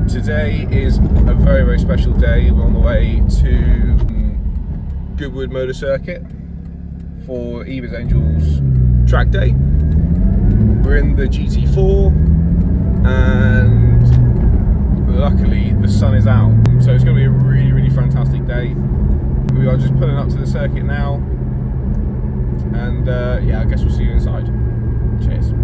Today is a very, very special day. We're on the way to Goodwood Motor Circuit for Eva's Angels track day. We're in the GT4 and luckily the sun is out, so it's going to be a really, really fantastic day. We are just pulling up to the circuit now, and yeah, I guess we'll see you inside. Cheers.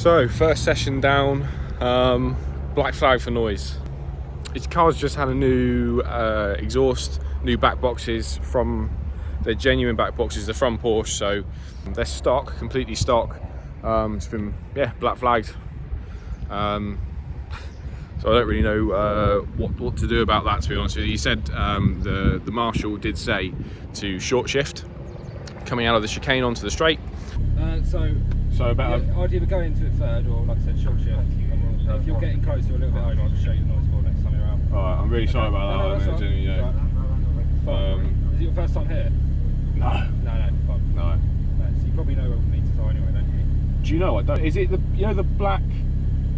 So, first session down, black flag for noise. His car's just had a new exhaust, new back boxes from, they're genuine back boxes, they're from Porsche, so they're stock, completely stock. It's been, yeah, black flagged. So I don't really know what to do about that, to be honest with you. He said the marshal did say to short shift coming out of the chicane onto the straight. So about I'd either go into it third or, like I said, short shift. If you're getting closer a little bit over, I'll just show you the noise board next time you're out. Alright, I'm really sorry about that. No, that's right. Is it your first time here? No. No, fine. No. So you probably know where the meters are anyway, don't you? Do you know? I don't. Is it the the black,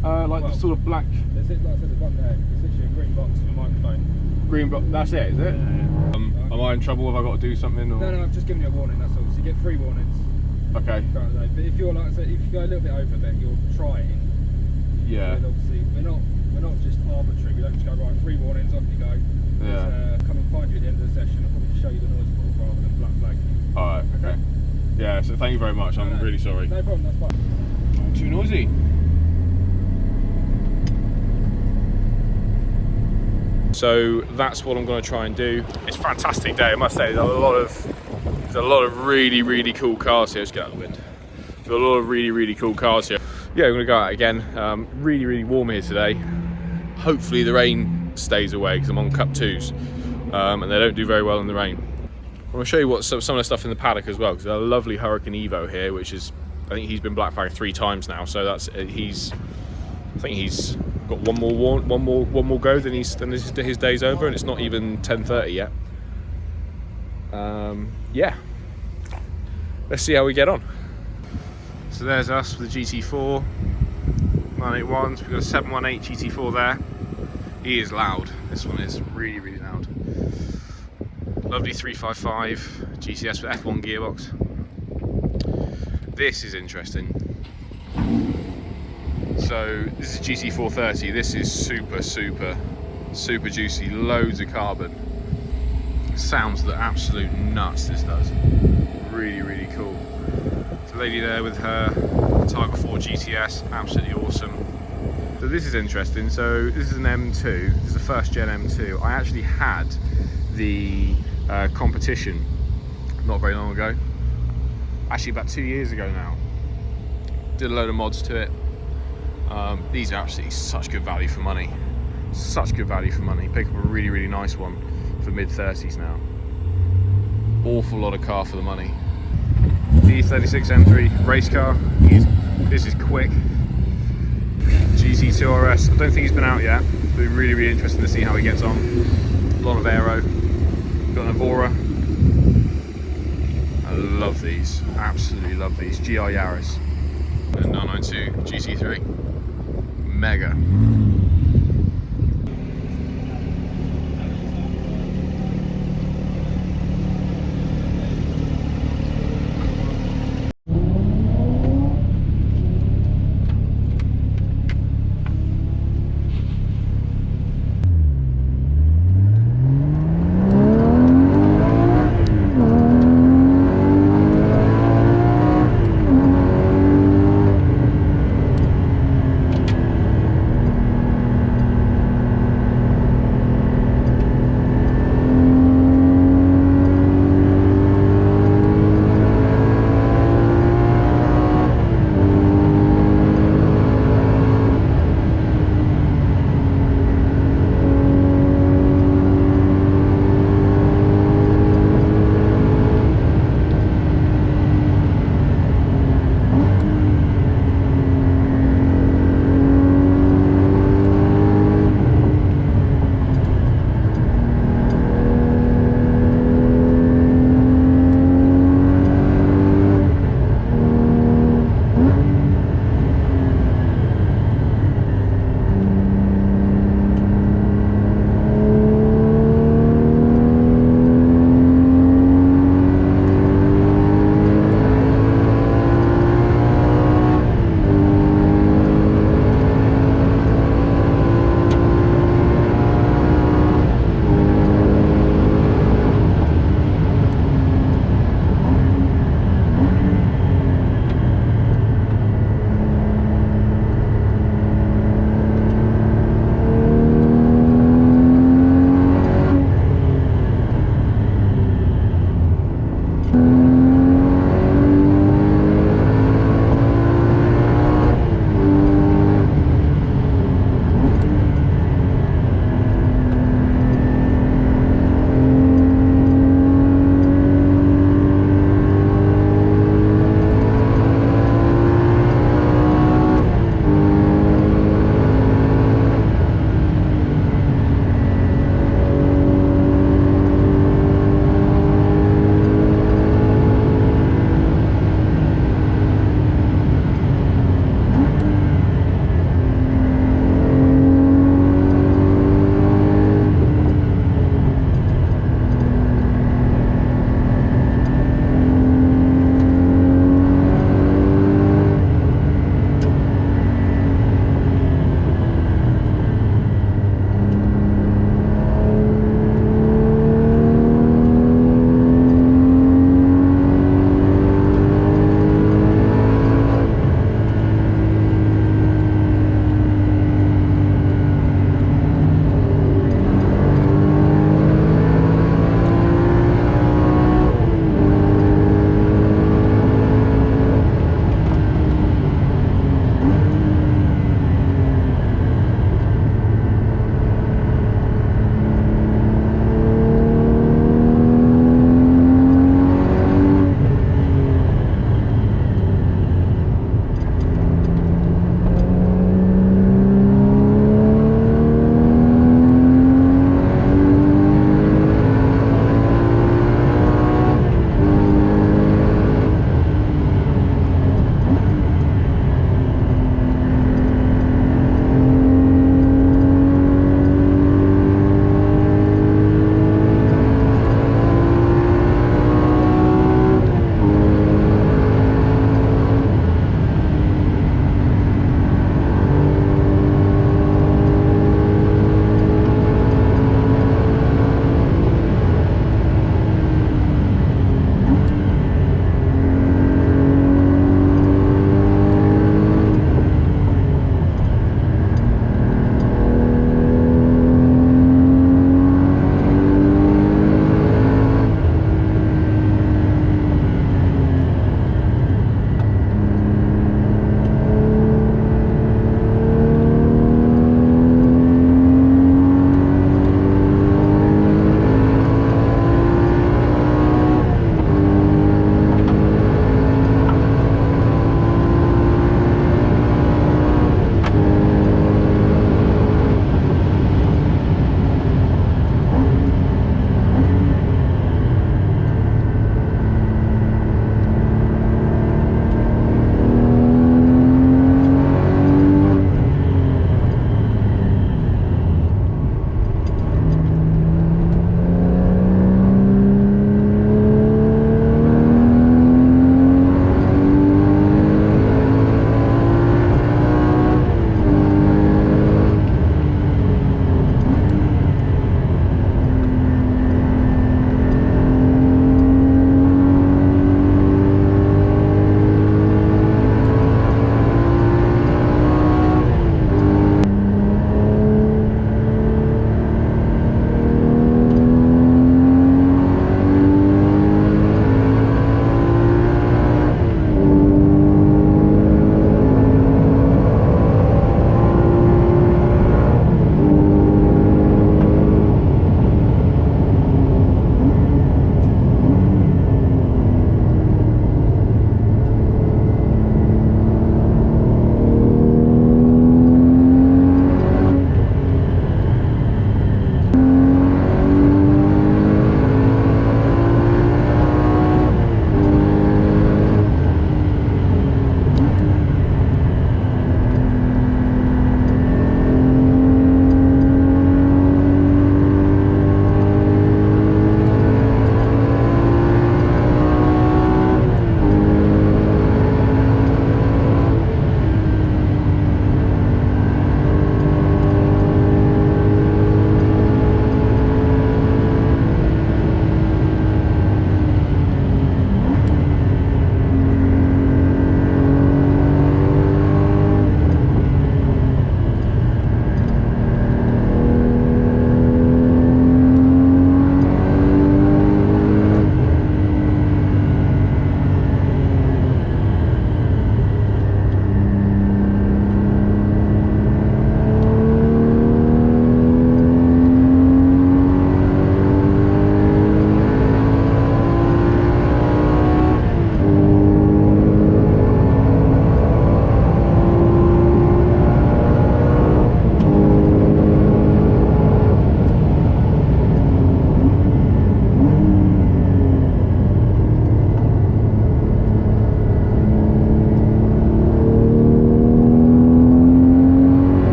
the sort of black? There's it, like I said, there's one there. It's literally a green box with a microphone. Green box. That's it, is it? Yeah. Am I in trouble if I got to do something? Or? No, I'm just giving you a warning. That's all. So you get 3 warnings. Okay. But if you're, like I said, if you go a little bit over, then you're trying. Yeah. Obviously, we're not just arbitrary. We don't just go right 3 warnings, off you go. Yeah. Come and find you at the end of the session. I'll probably just show you the noise board rather than black flag. Alright. Okay. Yeah. So thank you very much. I'm really sorry. No problem. That's fine. Too noisy. So that's what I'm going to try and do. It's a fantastic day, I must say. There's a lot of really, really cool cars here. Let's get out of the wind. There's a lot of really, really cool cars here. Yeah, we're going to go out again. Really, really warm here today. Hopefully the rain stays away because I'm on Cup 2s and they don't do very well in the rain. I'm going to show you what some of the stuff in the paddock as well, because there's a lovely Hurricane Evo here, which is, I think he's been black flagged 3 times now. So that's I think he's got one more go than his day's over, and it's not even 10:30 yet. Yeah, let's see how we get on. So there's us with the GT4 981s. We've got a 718 GT4 there. He is loud. This one is really, really loud. Lovely 355 GTS with F1 gearbox. This is interesting. So this is GT430. This is super juicy. Loads of carbon. Sounds the absolute nuts. This does. Really, really cool. There's a lady there with her Tiger 4 GTS. Absolutely awesome. So this is interesting. So this is an M2. This is the first gen M2. I actually had the competition not very long ago. Actually about 2 years ago now. Did a load of mods to it. These are absolutely such good value for money. Such good value for money. Pick up a really, really nice one for mid-30s now. Awful lot of car for the money. D36 M3 race car. This is quick. GT2 RS. I don't think he's been out yet. It'll be really, really interesting to see how he gets on. A lot of aero. Got an Evora. I love these. Absolutely love these. GR Yaris. And 992 GT3. Mega.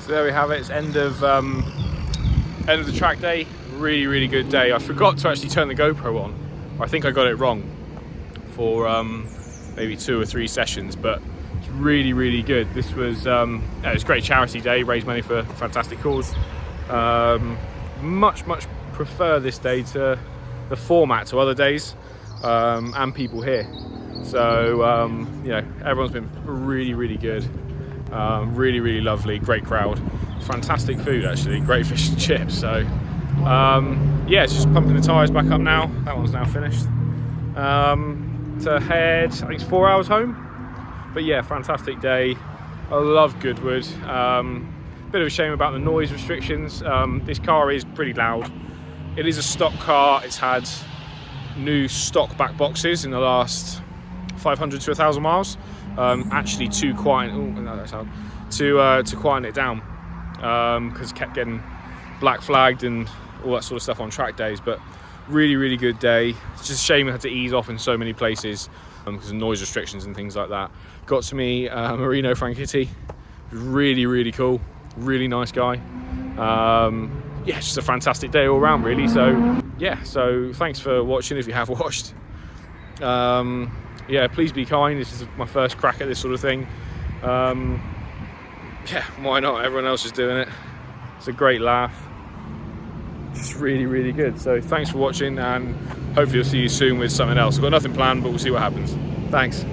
So there we have it. It's end of the track day. Really good day. I forgot to actually turn the GoPro on. I think I got it wrong for maybe 2 or 3 sessions, but it's really good. This was it was a great charity day. Raised money for a fantastic cause. Much prefer this day to the format to other days, and people here. So you know, everyone's been really good. Really lovely, great crowd, fantastic food actually, great fish and chips. So yeah, it's just pumping the tyres back up now. That one's now finished. To head, I think it's 4 hours home. But yeah, fantastic day. I love Goodwood. Bit of a shame about the noise restrictions. This car is pretty loud. It is a stock car. It's had new stock back boxes in the last 500 to 1,000 miles. Actually to quieten, to quieten it down, because it kept getting black flagged and all that sort of stuff on track days. But really good day. It's just a shame it had to ease off in so many places because of noise restrictions and things like that. Got to meet Marino Franchitti. Really cool, really nice guy. Yeah, just a fantastic day all around really. So yeah, so thanks for watching if you have watched. Yeah, please be kind. This is my first crack at this sort of thing. Yeah, why not? Everyone else is doing it. It's a great laugh. Just really good. So thanks for watching, and hopefully I'll see you soon with something else. I've got nothing planned, but we'll see what happens. Thanks.